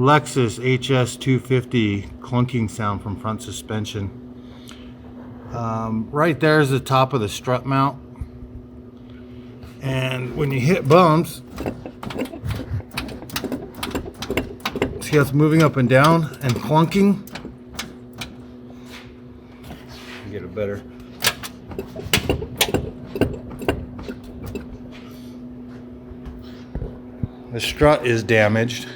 lexus hs250 clunking sound from front suspension. Right there is the top of the strut mount, and when you hit bumps, see how it's moving up and down and clunking? Get it better. The strut is damaged.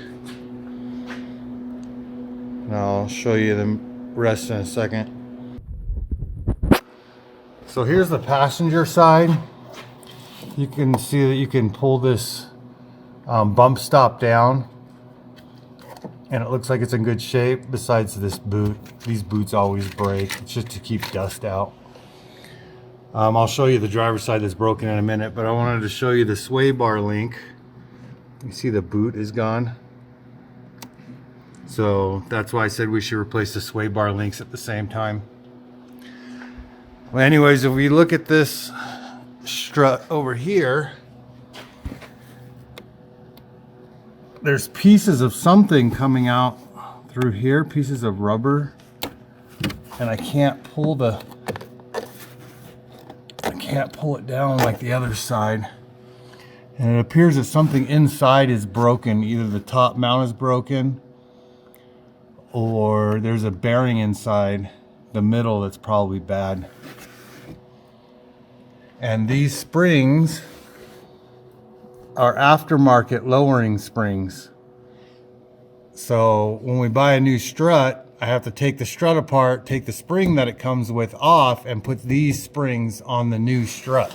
And I'll show you the rest in a second. So here's the passenger side. You can see that you can pull this bump stop down, and it looks like it's in good shape. Besides this boot, these boots always break. It's just to keep dust out. I'll show you the driver's side that's broken in a minute, but I wanted to show you the sway bar link. You see the boot is gone. So that's why I said we should replace the sway bar links at the same time. Well, anyways, if we look at this strut over here, there's pieces of something coming out through here, pieces of rubber, and I can't pull it down like the other side. And it appears that something inside is broken. Either the top mount is broken, or there's a bearing inside the middle that's probably bad. And these springs are aftermarket lowering springs. So when we buy a new strut, I have to take the strut apart, take the spring that it comes with off, and put these springs on the new strut.